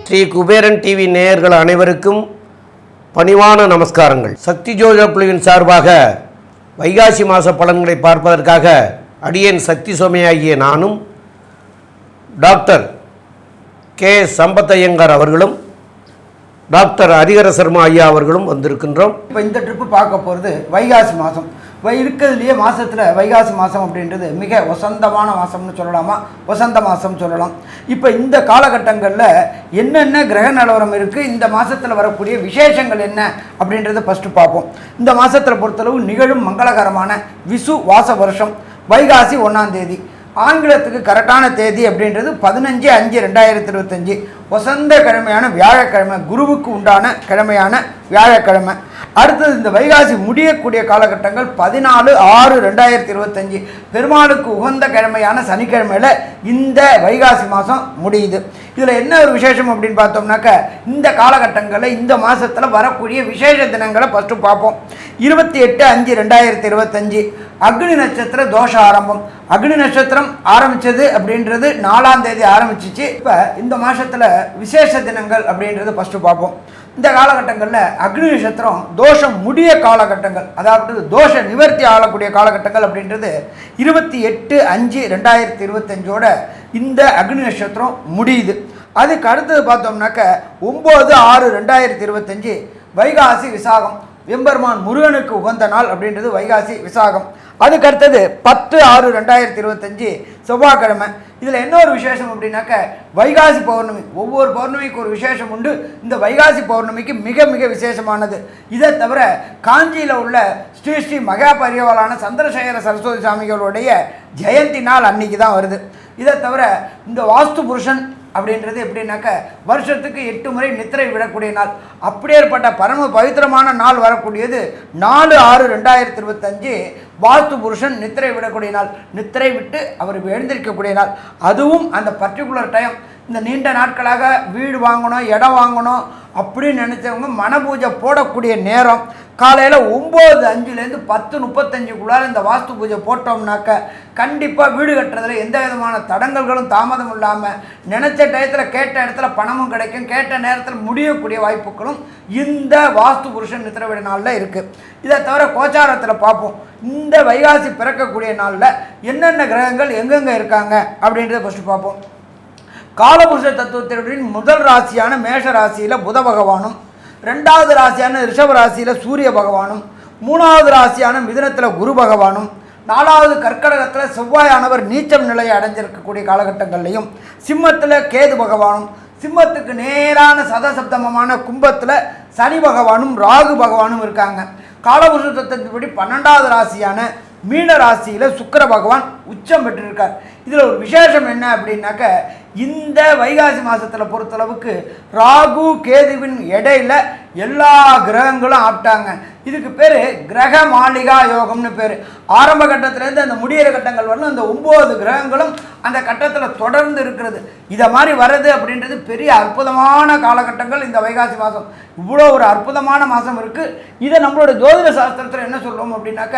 Sri Kuberan TV நேயர்கள் அனைவருக்கும் பணிவான நமஸ்காரங்கள். சக்தி ஜோதிட குழுவின் சார்பாக வைகாசி மாத பலன்களை பார்ப்பதற்காக அடியேன் சக்தி சோமையாகிய நானும் டாக்டர் கே சம்பத்தையங்கார் அவர்களும் டாக்டர் ஹரிஹர சர்மா ஐயா அவர்களும் வந்திருக்கின்றோம். இப்போ இந்த ட்ரிப்பு பார்க்க போகிறது வைகாசி மாதம். இருக்கிறதுலையே மாதத்தில் வைகாசி மாதம் அப்படின்றது மிக வசந்தமான மாதம்னு சொல்லலாமா, வசந்த மாதம் சொல்லலாம். இப்போ இந்த காலகட்டங்களில் என்னென்ன கிரக நிலவரம் இருக்குது, இந்த மாதத்தில் வரக்கூடிய விசேஷங்கள் என்ன அப்படின்றத ஃபஸ்ட்டு பார்ப்போம். இந்த மாதத்தில் பொறுத்தளவு நிகழும் மங்களகரமான விசு வாச வருஷம் வைகாசி 1ஆம் தேதி. ஆங்கிலத்துக்கு கரெக்டான தேதி அப்படின்றது 15/5/2025 வசந்த கிழமையான வியாழக்கிழமை, குருவுக்கு உண்டான கிழமையான வியாழக்கிழமை. அடுத்தது இந்த வைகாசி முடியக்கூடிய காலகட்டங்கள் 14/6/2025 பெருமாளுக்கு உகந்த கிழமையான சனிக்கிழமையில் இந்த வைகாசி மாதம் முடியுது. இதில் என்ன ஒரு விசேஷம் அப்படின்னு பார்த்தோம்னாக்க, இந்த காலகட்டங்களில் இந்த மாதத்தில் வரக்கூடிய விசேஷ தினங்களை ஃபஸ்ட்டு பார்ப்போம். 28/5/2025 அக்னி நட்சத்திர தோஷ ஆரம்பம். அக்னி நட்சத்திரம் ஆரம்பித்தது அப்படின்றது 4ஆம் தேதி ஆரம்பிச்சிச்சு. இப்போ இந்த மாதத்தில் விசேஷ தினங்கள் அப்படின்றது ஃபஸ்ட்டு பார்ப்போம். இந்த காலகட்டங்களில் அக்னி நட்சத்திரம் தோஷம் முடிய காலகட்டங்கள், அதாவது தோஷ நிவர்த்தி ஆகக்கூடிய காலகட்டங்கள் அப்படின்றது 28/5/2025 இந்த அக்னி நட்சத்திரம் முடியுது. அதுக்கு அடுத்தது பார்த்தோம்னாக்க 9/6/2025 வைகாசி விசாகம். எம்பெருமான் முருகனுக்கு உகந்த நாள் அப்படின்றது வைகாசி விசாகம். அதுக்கு அடுத்தது 10/6/2025 செவ்வாய்க்கிழமை. இதில் என்ன ஒரு விசேஷம் அப்படின்னாக்க, வைகாசி பௌர்ணமி. ஒவ்வொரு பௌர்ணமிக்கு ஒரு விசேஷம் உண்டு. இந்த வைகாசி பௌர்ணமிக்கு மிக மிக விசேஷமானது. இதை தவிர காஞ்சியில் உள்ள ஸ்ரீ ஸ்ரீ மகா பரிவாளான சந்திரசேகர சரஸ்வதி சாமிகளுடைய ஜெயந்தி நாள் அன்னைக்கு தான் வருது. இதை தவிர இந்த வாஸ்து புருஷன் அப்படின்றது எப்படின்னாக்க, வருஷத்துக்கு 8 முறை நித்திரை விடக்கூடிய நாள். அப்படியேற்பட்ட பரம பவித்திரமான நாள் வரக்கூடியது 4/6/2025 வாஸ்து புருஷன் நித்திரை விடக்கூடிய நாள். நித்திரை விட்டு அவர் எழுந்திருக்கக்கூடிய நாள். அதுவும் அந்த பர்டிகுலர் டைம். இந்த நீண்ட நாட்களாக வீடு வாங்கணும், இடம் வாங்கணும் அப்படின்னு நினச்சவங்க மனபூஜை போடக்கூடிய நேரம் காலையில் 9:05 10:35 இந்த வாஸ்து பூஜை போட்டோம்னாக்க கண்டிப்பாக வீடு கட்டுறதுல எந்த விதமான தடங்கல்களும் தாமதம் இல்லாமல் நினச்ச டயத்தில் கேட்ட இடத்துல பணமும் கிடைக்கும், கேட்ட நேரத்தில் முடியக்கூடிய வாய்ப்புகளும் இந்த வாஸ்து புருஷன் நித்திரவிட நாளில் இருக்குது. இதை தவிர கோச்சாரத்தில் பார்ப்போம். இந்த வைகாசி பிறக்கக்கூடிய நாளில் என்னென்ன கிரகங்கள் எங்கெங்கே இருக்காங்க அப்படின்றத ஃபஸ்ட்டு பார்ப்போம். காலபுருஷ தத்துவத்தின் முதல் ராசியான மேஷ ராசியில் புத பகவானும், 2வது ராசியான ரிஷப ராசியில் சூரிய பகவானும், 3வது ராசியான மிதுனத்தில் குரு பகவானும், 4வது கர்க்கடகத்தில் செவ்வாயானவர் நீச்சம் நிலையை அடைஞ்சிருக்கக்கூடிய காலகட்டங்கள்லையும், சிம்மத்தில் கேது பகவானும், சிம்மத்துக்கு நேரான சதசப்தமமான கும்பத்தில் சனி பகவானும் ராகு பகவானும் இருக்காங்க. காலபுருஷ தத்துவத்தின்படி 12வது ராசியான மீன ராசியில் சுக்கிர பகவான் உச்சம் பெற்றிருக்கார். இதில் ஒரு விசேஷம் என்ன அப்படின்னாக்க, இந்த வைகாசி மாதத்தில் பொறுத்தளவுக்கு ராகு கேதுவின் இடையில எல்லா கிரகங்களும் ஆப்டாங்க. இதுக்கு பேர் கிரக மாளிகா யோகம்னு பேர். ஆரம்ப கட்டத்திலேருந்து அந்த முடிகிற கட்டங்கள் வரணும் அந்த 9 கிரகங்களும் அந்த கட்டத்தில் தொடர்ந்து இருக்கிறது. இதை மாதிரி வர்றது அப்படின்றது பெரிய அற்புதமான காலகட்டங்கள். இந்த வைகாசி மாதம் இவ்வளோ ஒரு அற்புதமான மாதம் இருக்குது. இதை நம்மளோட ஜோதிட சாஸ்திரத்தில் என்ன சொல்லுவோம் அப்படின்னாக்க,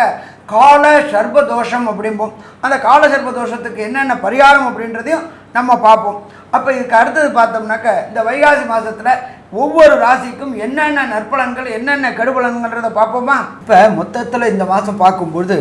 கால சர்ப தோஷம் அப்படிம்போம். அந்த கால சர்ப தோஷத்துக்கு என்னென்ன பரிகாரம் அப்படின்றதையும் நம்ம பார்ப்போம். அப்போ இதுக்கு அடுத்தது பார்த்தோம்னாக்க, இந்த வைகாசி மாதத்தில் ஒவ்வொரு ராசிக்கும் என்னென்ன நற்பலன்கள் என்னென்ன கெடுபலன்கள்ன்றதை பார்ப்போமா. இப்போ மொத்தத்தில் இந்த மாதம் பார்க்கும்பொழுது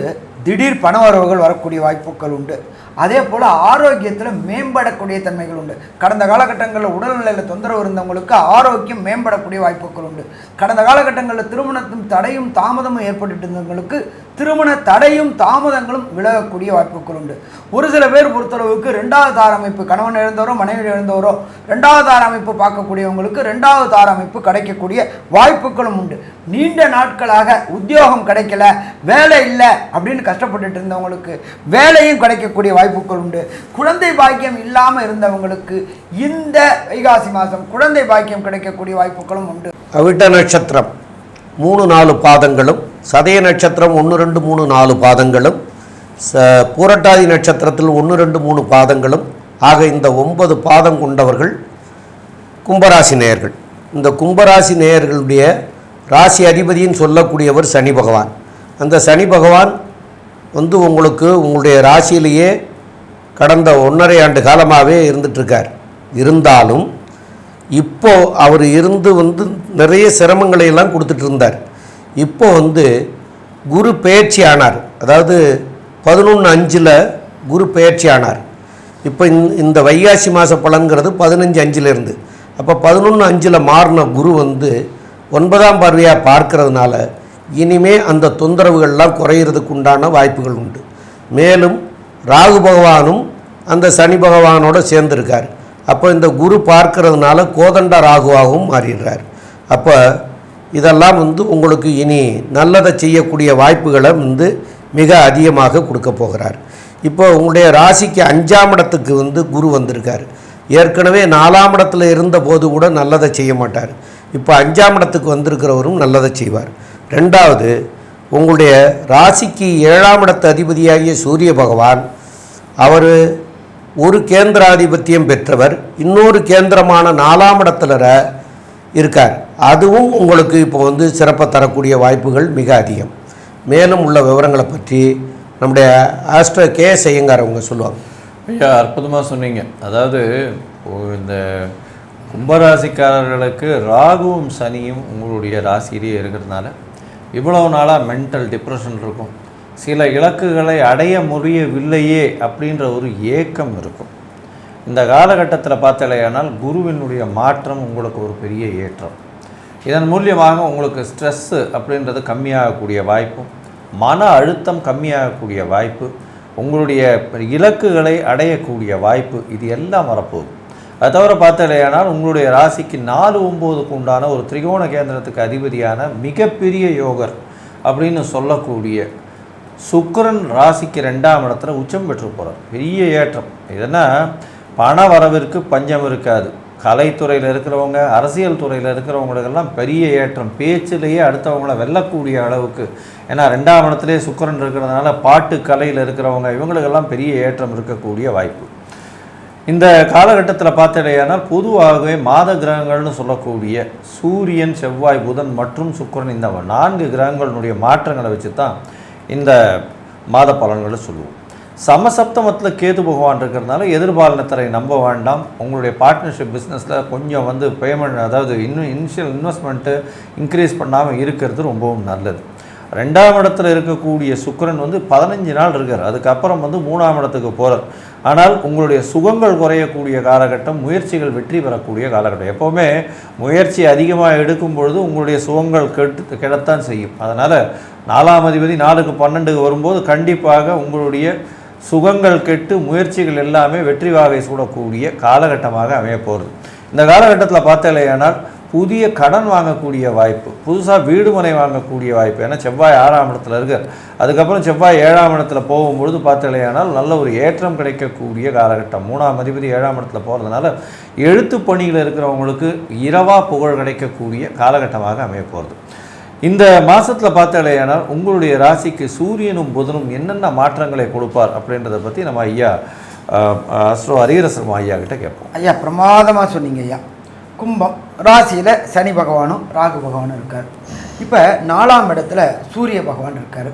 திடீர் பண வரவுகள் வரக்கூடிய வாய்ப்புகள் உண்டு. அதே போல் ஆரோக்கியத்தில் மேம்படக்கூடிய தன்மைகள் உண்டு. கடந்த காலகட்டங்களில் உடல்நிலையில் தொந்தரவு இருந்தவங்களுக்கு ஆரோக்கியம் மேம்படக்கூடிய வாய்ப்புகள் உண்டு. கடந்த காலகட்டங்களில் திருமணத்தின் தடையும் தாமதமும் ஏற்பட்டு இருந்தவங்களுக்கு திருமண தடையும் தாமதங்களும் விலகக்கூடிய வாய்ப்புகள் உண்டு. ஒரு சில பேர் பொறுத்தளவுக்கு 2வது தார அமைப்பு, கணவன் இழந்தவரோ மனைவி இழந்தவரோ 2வது தார அமைப்பு பார்க்கக்கூடியவங்களுக்கு 2வது தார அமைப்பு கிடைக்கக்கூடிய வாய்ப்புகளும் உண்டு. நீண்ட நாட்களாக உத்தியோகம் கிடைக்கல, வேலை இல்லை அப்படின்னு கஷ்டப்பட்டுட்டு இருந்தவங்களுக்கு வேலையும் கிடைக்கக்கூடிய வாய்ப்புகள் உண்டு. குழந்தை பாக்கியம் இல்லாமல் இருந்தவங்களுக்கு இந்த வைகாசி மாதம் குழந்தை பாக்கியம் கிடைக்கக்கூடிய வாய்ப்புகளும் உண்டு. அவிட்ட நட்சத்திரம் 3-4 பாதங்களும், சதய நட்சத்திரம் 1-2-3-4 பாதங்களும், பூரட்டாதி நட்சத்திரத்தில் 1-2-3 பாதங்களும் ஆக இந்த 9 பாதம் கொண்டவர்கள் கும்பராசி நேயர்கள். இந்த கும்பராசி நேயர்களுடைய ராசி அதிபதின்னு சொல்லக்கூடியவர் சனி பகவான். அந்த சனி பகவான் வந்து உங்களுக்கு உங்களுடைய ராசியிலேயே கடந்த 1.5 ஆண்டு காலமாகவே இருந்துகிட்ருக்கார். இருந்தாலும் இப்போ அவர் இருந்து வந்து நிறைய சிரமங்களை எல்லாம் கொடுத்துட்டு இருந்தார். இப்போ வந்து குரு பெயர்ச்சி ஆனார். அதாவது 11/5 குரு பெயர்ச்சி ஆனார். இப்போ இந்த வைகாசி மாத பலன்கிறது 15/5 அப்போ 11/5 மாறின குரு வந்து 9ஆம் பார்வையாக பார்க்கறதுனால இனிமே அந்த தொந்தரவுகள்லாம் குறையிறதுக்கு உண்டான வாய்ப்புகள் உண்டு. மேலும் ராகு பகவானும் அந்த சனி பகவானோட சேர்ந்துருக்கார். அப்போ இந்த குரு பார்க்கறதுனால கோதண்ட ராகுவாகவும் மாறிடுறார். அப்போ இதெல்லாம் வந்து உங்களுக்கு இனி நல்லதை செய்யக்கூடிய வாய்ப்புகளை வந்து மிக அதிகமாக கொடுக்க போகிறார். இப்போ உங்களுடைய ராசிக்கு 5ஆம் இடத்துக்கு வந்து குரு வந்திருக்கார். ஏற்கனவே 4ஆம் இடத்துல இருந்தபோது கூட நல்லதை செய்ய மாட்டார். இப்போ 5ஆம் இடத்துக்கு வந்திருக்கிறவரும் நல்லதை செய்வார். ரெண்டாவது, உங்களுடைய ராசிக்கு 7ஆம் இடத்து அதிபதியாகிய சூரிய பகவான் அவர் ஒரு கேந்திராதிபத்தியம் பெற்றவர், இன்னொரு கேந்திரமான 4ஆம் இடத்துல இருக்கார். அதுவும் உங்களுக்கு இப்போ வந்து சிறப்பை தரக்கூடிய வாய்ப்புகள் மிக அதிகம். மேலும் உள்ள விவரங்களை பற்றி நம்முடைய ஆஸ்ட்ரோ கேஎஸ் ஐயங்கார் அவங்க சொல்லுவாங்க. ஐயா, அற்புதமாக சொன்னீங்க. அதாவது இந்த கும்பராசிக்காரர்களுக்கு ராகுவும் சனியும் உங்களுடைய ராசியிலேயே இருக்கிறதுனால இவ்வளவு நாளாக மென்டல் டிப்ரெஷன் இருக்கும், சில இலக்குகளை அடைய முடியவில்லையே அப்படின்ற ஒரு ஏக்கம் இருக்கும். இந்த காலகட்டத்தில் பார்த்தாலேயானால் குருவினுடைய மாற்றம் உங்களுக்கு ஒரு பெரிய ஏற்றம். இதன் மூலியமாக உங்களுக்கு ஸ்ட்ரெஸ்ஸு அப்படின்றது கம்மியாகக்கூடிய வாய்ப்பும், மன அழுத்தம் கம்மியாகக்கூடிய வாய்ப்பு, உங்களுடைய இலக்குகளை அடையக்கூடிய வாய்ப்பு, இது எல்லாம் வரப்போகுது. அது தவிர பார்த்தாலேயானால் உங்களுடைய ராசிக்கு 4-9க்கு உண்டான ஒரு திரிகோண கேந்திரத்துக்கு அதிபதியான மிகப்பெரிய யோகர் அப்படின்னு சொல்லக்கூடிய சுக்கிரன் ராசிக்கு 2ஆம் இடத்துல உச்சம் பெற்று போகிறார். பெரிய ஏற்றம். இதனா பண வரவிற்கு பஞ்சம் இருக்காது. கலைத்துறையில் இருக்கிறவங்க, அரசியல் துறையில் இருக்கிறவங்களுக்கெல்லாம் பெரிய ஏற்றம். பேச்சிலேயே அடுத்தவங்கள வெல்லக்கூடிய அளவுக்கு. ஏன்னா 2ஆம் இடத்துலேயே சுக்கிரன் இருக்கிறதுனால பாட்டு கலையில் இருக்கிறவங்க இவங்களுக்கெல்லாம் பெரிய ஏற்றம் இருக்கக்கூடிய வாய்ப்பு. இந்த காலகட்டத்தில் பார்த்தாலேயானால் பொதுவாகவே மாத கிரகங்கள்னு சொல்லக்கூடிய சூரியன், செவ்வாய், புதன் மற்றும் சுக்கிரன், இந்த 4 கிரகங்களுடைய மாற்றங்களை வச்சு தான் இந்த மாத பலன்களை சொல்லுவோம். சமசப்தமத்தில் கேது பகவான் இருக்கிறதுனால எதிர்பாலனத்தரை நம்ப வேண்டாம். உங்களுடைய பார்ட்னர்ஷிப் பிஸ்னஸில் கொஞ்சம் வந்து பேமெண்ட், அதாவது இனிஷியல் இன்வெஸ்ட்மெண்ட்டு இன்க்ரீஸ் பண்ணாமல் இருக்கிறது ரொம்பவும் நல்லது. 2ஆம் இடத்துல இருக்கக்கூடிய சுக்கிரன் வந்து 15 நாள் இருக்கார். அதுக்கப்புறம் வந்து 3ஆம் இடத்துக்கு போகிறார். ஆனால் உங்களுடைய சுகங்கள் குறையக்கூடிய காலகட்டம், முயற்சிகள் வெற்றி பெறக்கூடிய காலகட்டம். எப்போவுமே முயற்சி அதிகமாக எடுக்கும் பொழுது உங்களுடைய சுகங்கள் கெடத்தான் செய்யும். அதனால் 4ஆம் அதிபதி 4க்கு 12க்கு வரும்போது கண்டிப்பாக உங்களுடைய சுகங்கள் கெட்டு முயற்சிகள் எல்லாமே வெற்றி வாகை சூடக்கூடிய காலகட்டமாக அமைய போகிறது. இந்த காலகட்டத்தில் பார்த்தாலேயானால் புதிய கடன் வாங்கக்கூடிய வாய்ப்பு, புதுசாக வீடு மனை வாங்கக்கூடிய வாய்ப்பு. ஏன்னா செவ்வாய் 6ஆம் இடத்துல இருக்கார். அதுக்கப்புறம் செவ்வாய் 7ஆம் இடத்துல போகும்பொழுது பார்த்தாலேயானால் நல்ல ஒரு ஏற்றம் கிடைக்கக்கூடிய காலகட்டம். 3ஆம் அதிபதி 7ஆம் இடத்துல போகிறதுனால எழுத்து பணியில் இருக்கிறவங்களுக்கு இரவாக புகழ் கிடைக்கக்கூடிய காலகட்டமாக அமைய போகிறது. இந்த மாதத்தில் பார்த்தாலேயானால் உங்களுடைய ராசிக்கு சூரியனும் புதனும் என்னென்ன மாற்றங்களை கொடுப்பார் அப்படின்றத பற்றி நம்ம ஐயா அஸ்ட்ரோ ஹரிஹரசர்மா ஐயா கிட்ட கேட்போம். ஐயா, பிரமாதமாக சொன்னீங்க ஐயா. கும்பம் ராசியில் சனி பகவானும் ராகு பகவானும் இருக்கார். இப்போ 4ஆம் இடத்துல சூரிய பகவான் இருக்கார்.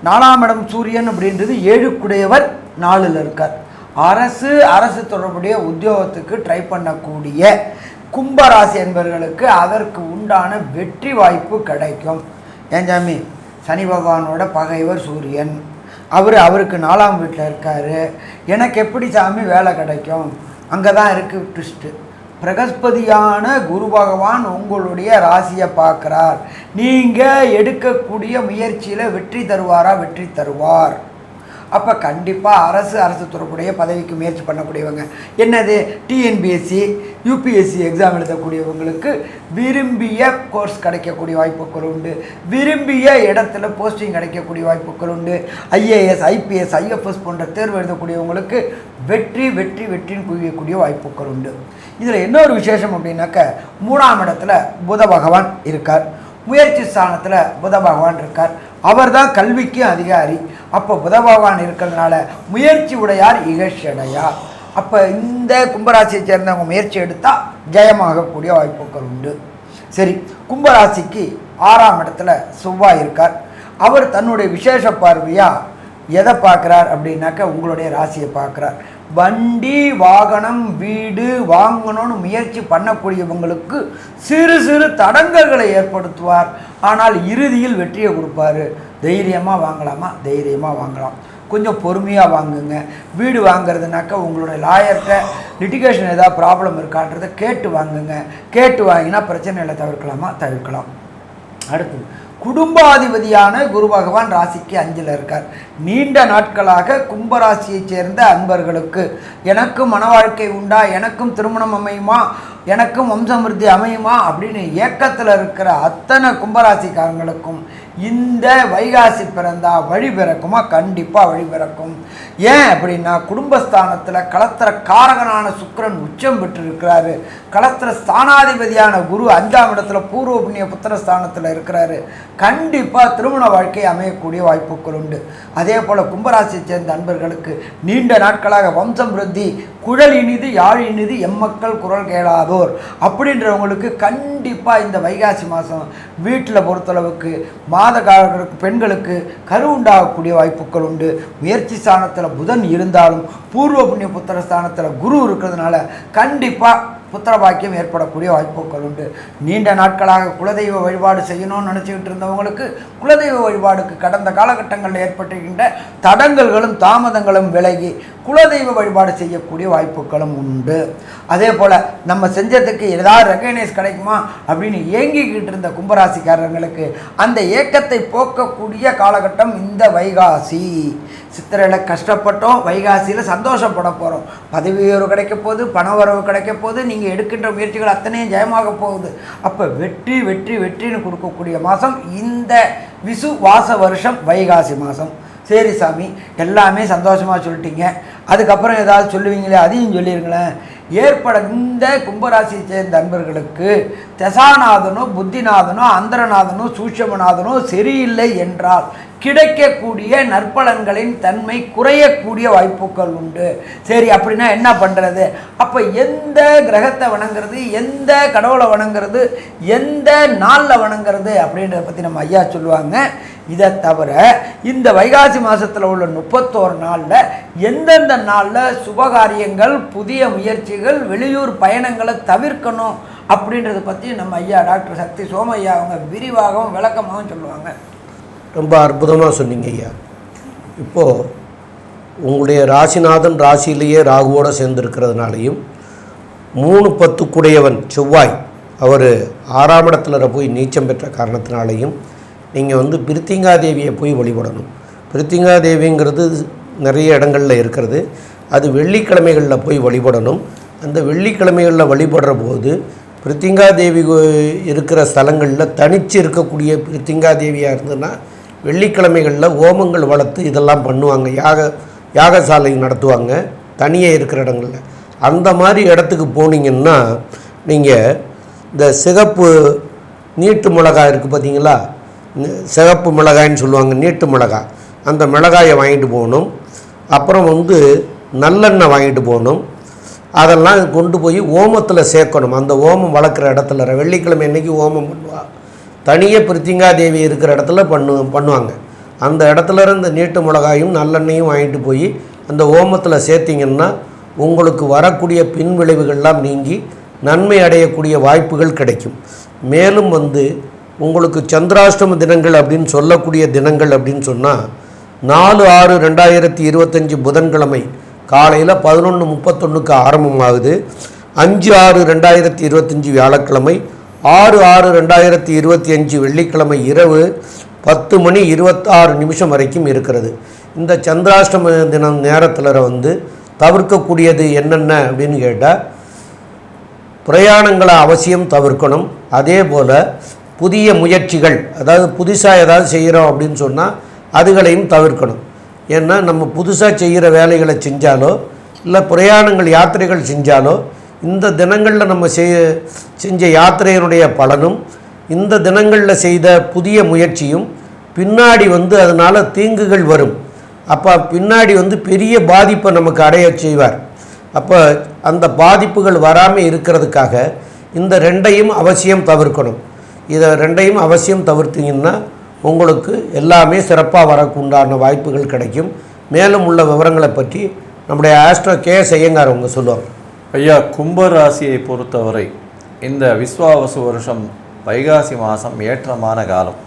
4ஆம் இடம் சூரியன் அப்படின்றது 7க்குடையவர் 4ல் இருக்கார். அரசு தொடர்புடைய உத்தியோகத்துக்கு ட்ரை பண்ணக்கூடிய கும்பராசி என்பவர்களுக்கு அதற்கு உண்டான வெற்றி வாய்ப்பு கிடைக்கும். ஏன் சாமி, சனி பகவானோட பகைவர் சூரியன், அவருக்கு 4ஆம் வீட்டில் இருக்கார். எனக்கு எப்படி சாமி வேலை கிடைக்கும்? அங்கே தான் இருக்குது ட்விஸ்ட்டு. பிரகஸ்பதியான குரு பகவான் உங்களுடைய ராசியை பார்க்குறார். நீங்கள் எடுக்கக்கூடிய முயற்சியில் வெற்றி தருவாரா? வெற்றி தருவார். அப்போ கண்டிப்பாக அரசு தொடர்புடைய பதவிக்கு முயற்சி பண்ணக்கூடியவங்க, என்னது டிஎன்பிஎஸ்சி, யூபிஎஸ்சி எக்ஸாம் எழுதக்கூடியவங்களுக்கு விரும்பிய கோர்ஸ் கிடைக்கக்கூடிய வாய்ப்புகள் உண்டு. விரும்பிய இடத்துல போஸ்டிங் கிடைக்கக்கூடிய வாய்ப்புகள் உண்டு. ஐஏஎஸ், ஐபிஎஸ், ஐஎஃப்எஸ் போன்ற தேர்வு எழுதக்கூடியவங்களுக்கு வெற்றின்னு குவியக்கூடிய வாய்ப்புகள் உண்டு. இதில் இன்னொரு விசேஷம் அப்படின்னாக்க 3ஆம் இடத்துல புத பகவான் இருக்கார். முயற்சி ஸ்தானத்தில் புத பகவான் இருக்கார். அவர் தான் கல்விக்கு அதிகாரி. அப்போ புத பகவான் இருக்கிறதுனால முயற்சி உடையார் இகழ்ச்சியடையா. அப்போ இந்த கும்பராசியை சேர்ந்தவங்க முயற்சி எடுத்தால் ஜெயமாகக்கூடிய வாய்ப்புகள் உண்டு. சரி, கும்பராசிக்கு 6ஆம் இடத்துல செவ்வாய் இருக்கார். அவர் தன்னுடைய விசேஷ பார்வையாக எதை பார்க்குறார் அப்படின்னாக்கா உங்களுடைய ராசியை பார்க்குறார். வண்டி வாகனம் வீடு வாங்கணும்னு முயற்சி பண்ணக்கூடியவங்களுக்கு சிறு சிறு தடங்கல்களை ஏற்படுத்துவார். ஆனால் இறுதியில் வெற்றியை கொடுப்பார். தைரியமாக வாங்கலாமா? தைரியமாக வாங்கலாம். கொஞ்சம் பொறுமையாக வாங்குங்க. வீடு வாங்குறதுனாக்கா உங்களுடைய லாயர்கிட்ட லிட்டிகேஷன் ஏதாவது ப்ராப்ளம் இருக்கான்றதை கேட்டு வாங்குங்க. கேட்டு வாங்கினா பிரச்சனைகளை தவிர்க்கலாமா? தவிர்க்கலாம். அடுத்தது குடும்பாதிபதியான குரு பகவான் ராசிக்கு 5ல் இருக்கார். நீண்ட நாட்களாக கும்பராசியைச் சேர்ந்த அன்பர்களுக்கு எனக்கும் மன வாழ்க்கை உண்டா, எனக்கும் திருமணம் அமையுமா, எனக்கும் வம்சமிருத்தி அமையுமா அப்படின்னு ஏக்கத்தில் இருக்கிற அத்தனை கும்பராசிக்காரங்களுக்கும் இந்த வைகாசி பிறந்தா வழி பிறக்குமா? கண்டிப்பாக வழி பிறக்கும். ஏன் அப்படின்னா குடும்பஸ்தானத்தில் கலத்திர காரகனான சுக்கிரன் உச்சம் பெற்றிருக்கிறாரு. கலத்திர ஸ்தானாதிபதியான குரு 5ஆம் இடத்துல பூர்வ புண்ணிய புத்திரஸ்தானத்தில் இருக்கிறாரு. கண்டிப்பாக திருமண வாழ்க்கை அமையக்கூடிய வாய்ப்புகள் உண்டு. அதே போல் கும்பராசியை சேர்ந்த அன்பர்களுக்கு நீண்ட நாட்களாக வம்சம் விருத்தி, குழல் இனிது யாழ் இனிது எம்மக்கள் குரல் கேளாதோர் அப்படின்றவங்களுக்கு கண்டிப்பாக இந்த வைகாசி மாதம் வீட்டில் பொறுத்தளவுக்கு மாத காலங்களுக்கு பெண்களுக்கு கரு உண்டாகக்கூடிய வாய்ப்புகள் உண்டு. முயற்சி ஸ்தானத்தில் புதன் இருந்தாலும் பூர்வ புண்ணிய புத்திர ஸ்தானத்தில் குரு இருக்கிறதுனால கண்டிப்பாக புத்திர பாக்கியம் ஏற்படக்கூடிய வாய்ப்புகள் உண்டு. நீண்ட நாட்களாக குலதெய்வ வழிபாடு செய்யணும்னு நினச்சிக்கிட்டு இருந்தவங்களுக்கு குலதெய்வ வழிபாடுக்கு கடந்த காலகட்டங்களில் ஏற்பட்டிருக்கின்ற தடங்கல்களும் தாமதங்களும் விலகி குலதெய்வ வழிபாடு செய்யக்கூடிய வாய்ப்புகளும் உண்டு. அதே போல் நம்ம செஞ்சதுக்கு ஏதாவது ரெகனைஸ் கிடைக்குமா அப்படின்னு ஏங்கிக்கிட்டு இருந்த கும்பராசிக்காரர்களுக்கு அந்த ஏக்கத்தை போக்கக்கூடிய காலகட்டம் இந்த வைகாசி. சித்திரையில் கஷ்டப்பட்டோம், வைகாசியில் சந்தோஷப்பட போகிறோம். பதவி உயர்வு கிடைக்க போகுது, பண வரவு கிடைக்க போகுது, நீங்கள் எடுக்கின்ற முயற்சிகள் அத்தனையும் ஜெயமாக போகுது. அப்போ வெற்றி வெற்றி வெற்றின்னு கொடுக்கக்கூடிய மாதம் இந்த விசு வாச வருஷம் வைகாசி மாதம். சரி சாமி, எல்லாமே சந்தோஷமாக சொல்லிட்டீங்க, அதுக்கப்புறம் ஏதாவது சொல்லுவீங்களே, அதையும் சொல்லிடுங்களேன். ஏற்பட இந்த கும்பராசியை சேர்ந்த நண்பர்களுக்கு தசாநாதனோ புத்திநாதனோ அந்தரநாதனோ சூட்சமநாதனோ சரியில்லை என்றால் கிடைக்கக்கூடிய நற்பலன்களின் தன்மை குறையக்கூடிய வாய்ப்புகள் உண்டு. சரி, அப்படின்னா என்ன பண்ணுறது? அப்போ எந்த கிரகத்தை வணங்குறது, எந்த கடவுளை வணங்குறது, எந்த நாளில் வணங்குறது அப்படின்றத பற்றி நம்ம ஐயா சொல்லுவாங்க. இதை தவிர இந்த வைகாசி மாதத்தில் உள்ள 31 நாளில் எந்தெந்த நாளில் சுபகாரியங்கள், புதிய முயற்சிகள், வெளியூர் பயணங்களை தவிர்க்கணும் அப்படின்றத பற்றி நம்ம ஐயா டாக்டர் சக்தி சோமையா அவங்க விரிவாகவும் விளக்கமாகவும் சொல்லுவாங்க. ரொம்ப அற்புதமாக சொன்னீங்க ஐயா. இப்போது உங்களுடைய ராசிநாதன் ராசியிலேயே ராகுவோடு சேர்ந்துருக்கிறதுனாலையும் 3-10 செவ்வாய் அவர் 6ஆம் இடத்துல போய் நீச்சம் பெற்ற காரணத்தினாலையும் நீங்கள் பிரித்திங்காதேவியை போய் வழிபடணும். பிரித்திங்காதேவிங்கிறது நிறைய இடங்களில் இருக்கிறது. அது வெள்ளிக்கிழமைகளில் போய் வழிபடணும். அந்த வெள்ளிக்கிழமைகளில் வழிபடுற போது பிரித்திங்காதேவி இருக்கிற ஸ்தலங்களில் தனித்து இருக்கக்கூடிய பிரித்திங்காதேவியாக இருந்ததுன்னா வெள்ளிக்கிழமைகளில் ஹோமங்கள் வளர்த்து இதெல்லாம் பண்ணுவாங்க. யாகசாலை நடத்துவாங்க தனியாக இருக்கிற இடங்களில். அந்த மாதிரி இடத்துக்கு போனீங்கன்னா நீங்கள் இந்த சிகப்பு நீட்டு மிளகாய் இருக்குது பார்த்தீங்களா, சிகப்பு மிளகாய்ன்னு சொல்லுவாங்க, நீட்டு மிளகாய், அந்த மிளகாயை வாங்கிட்டு போகணும். அப்புறம் நல்லெண்ணெய் வாங்கிட்டு போகணும். அதெல்லாம் கொண்டு போய் ஓமத்தில் சேர்க்கணும். அந்த ஓமம் வளர்க்குற இடத்துல வெள்ளிக்கிழமை அன்றைக்கி ஓமம் பண்ணுவாள். தனியாக பிரித்திங்காதேவி இருக்கிற இடத்துல பண்ணுவாங்க. அந்த இடத்துல இந்த நீட்டு மிளகாயும் நல்லெண்ணையும் வாங்கிட்டு போய் அந்த ஓமத்தில் சேர்த்திங்கன்னா உங்களுக்கு வரக்கூடிய பின் விளைவுகள்லாம் நீங்கி நன்மை அடையக்கூடிய வாய்ப்புகள் கிடைக்கும். மேலும் உங்களுக்கு சந்திராஷ்டம தினங்கள் அப்படின்னு சொல்லக்கூடிய தினங்கள் அப்படின்னு சொன்னால் 4/6/2025 புதன்கிழமை காலையில் 11:31 ஆரம்பமாகுது. 5/6/2025 வியாழக்கிழமை, 6/6/2025 வெள்ளிக்கிழமை இரவு 10:26 வரைக்கும் இருக்கிறது. இந்த சந்திராஷ்டம தினம் நேரத்தில் தவிர்க்கக்கூடியது என்னென்ன அப்படின்னு கேட்டால், பிரயாணங்களை அவசியம் தவிர்க்கணும். அதே போல் புதிய முயற்சிகள், அதாவது புதுசாக ஏதாவது செய்கிறோம் அப்படின்னு சொன்னால் அதுகளையும் தவிர்க்கணும். ஏன்னா நம்ம புதுசாக செய்கிற வேலைகளை செஞ்சாலோ இல்லை பிரயாணங்கள் யாத்திரைகள் செஞ்சாலோ இந்த தினங்களில் நம்ம செஞ்ச யாத்திரையினுடைய பலனும் இந்த தினங்களில் செய்த புதிய முயற்சியும் பின்னாடி அதனால் தீங்குகள் வரும். அப்போ பின்னாடி பெரிய பாதிப்பை நமக்கு அடைய செய்வார். அப்போ அந்த பாதிப்புகள் வராமல் இருக்கிறதுக்காக இந்த 2ஐயும் அவசியம் தவிர்க்கணும். இதை 2ஐயும் அவசியம் தவிர்த்திங்கன்னா உங்களுக்கு எல்லாமே சிறப்பாக வரக்கு உண்டான வாய்ப்புகள் கிடைக்கும். மேலும் உள்ள விவரங்களை பற்றி நம்முடைய ஆஸ்ட்ரோ கேஎஸ் ஐயங்கார் அவங்க சொல்லுவாங்க. ஐயா, கும்பராசியை பொறுத்தவரை இந்த விஸ்வாவசு வருஷம் வைகாசி மாதம் ஏற்றமான காலம்.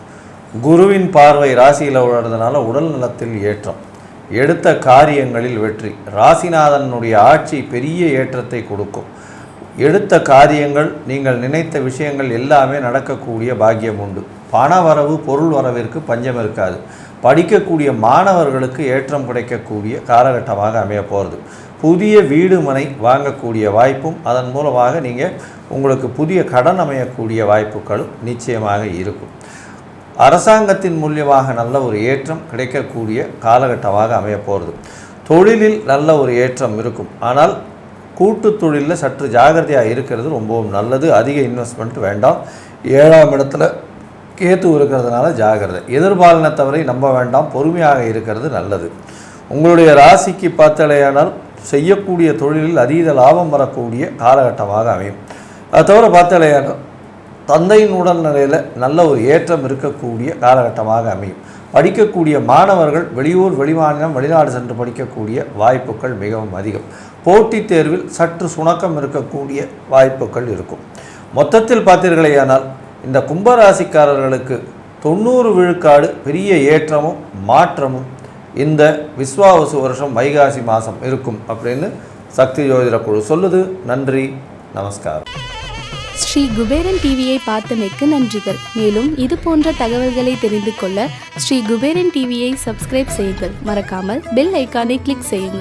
குருவின் பார்வை ராசியில் விழுறதுனால உடல் நலத்தில் ஏற்றம், எடுத்த காரியங்களில் வெற்றி, ராசிநாதனுடைய ஆட்சி பெரிய ஏற்றத்தை கொடுக்கும். எடுத்த காரியங்கள், நீங்கள் நினைத்த விஷயங்கள் எல்லாமே நடக்கக்கூடிய பாக்கியம் உண்டு. பண வரவு பொருள் வரவிற்கு பஞ்சம் இருக்காது. படிக்கக்கூடிய மாணவர்களுக்கு ஏற்றம் கிடைக்கக்கூடிய காலகட்டமாக அமைய போகிறது. புதிய வீடு மனை வாங்கக்கூடிய வாய்ப்பும், அதன் மூலமாக நீங்கள் உங்களுக்கு புதிய கடன் அமையக்கூடிய வாய்ப்புகளும் நிச்சயமாக இருக்கும். அரசாங்கத்தின் மூலியமாக நல்ல ஒரு ஏற்றம் கிடைக்கக்கூடிய காலகட்டமாக அமைய போகிறது. தொழிலில் நல்ல ஒரு ஏற்றம் இருக்கும். ஆனால் கூட்டு தொழிலில் சற்று ஜாகிரதையாக இருக்கிறது ரொம்பவும் நல்லது. அதிக இன்வெஸ்ட்மெண்ட் வேண்டாம். 7ஆம் இடத்துல கேத்து இருக்கிறதுனால ஜாகிரதை. எதிர்பாலினத்தவரை நம்ப வேண்டாம், பொறுமையாக இருக்கிறது நல்லது. உங்களுடைய ராசிக்கு பார்த்தாலேயானால் செய்யக்கூடிய தொழிலில் அதீத லாபம் வரக்கூடிய காலகட்டமாக அமையும். அது தவிர பார்த்தாலேயானால் தந்தையின் உடல்நிலையில் நல்ல ஒரு ஏற்றம் இருக்கக்கூடிய காலகட்டமாக அமையும். படிக்கக்கூடிய மாணவர்கள் வெளியூர், வெளிமாநிலம், வெளிநாடு சென்று படிக்கக்கூடிய வாய்ப்புகள் மிகவும் அதிகம். போட்டித் தேர்வில் சற்று சுணக்கம் இருக்கக்கூடிய வாய்ப்புகள் இருக்கும். மொத்தத்தில் பார்த்தீர்களேயானால் இந்த கும்பராசிக்காரர்களுக்கு 90 விழுக்காடு பெரிய ஏற்றமும் மாற்றமும் இந்த விஸ்வாவசு வருஷம் வைகாசி மாதம் இருக்கும் அப்படின்னு சக்தி ஜோதிட குழு சொல்லுது. நன்றி, நமஸ்காரம். ஸ்ரீ குபேரன் டிவியை பார்த்தமைக்கு நன்றிகள். மேலும் இது போன்ற தகவல்களை தெரிந்து கொள்ள ஸ்ரீ குபேரன் டிவியை சப்ஸ்கிரைப் செய்யுங்கள். மறக்காமல் பெல் ஐக்கானை கிளிக் செய்யுங்கள்.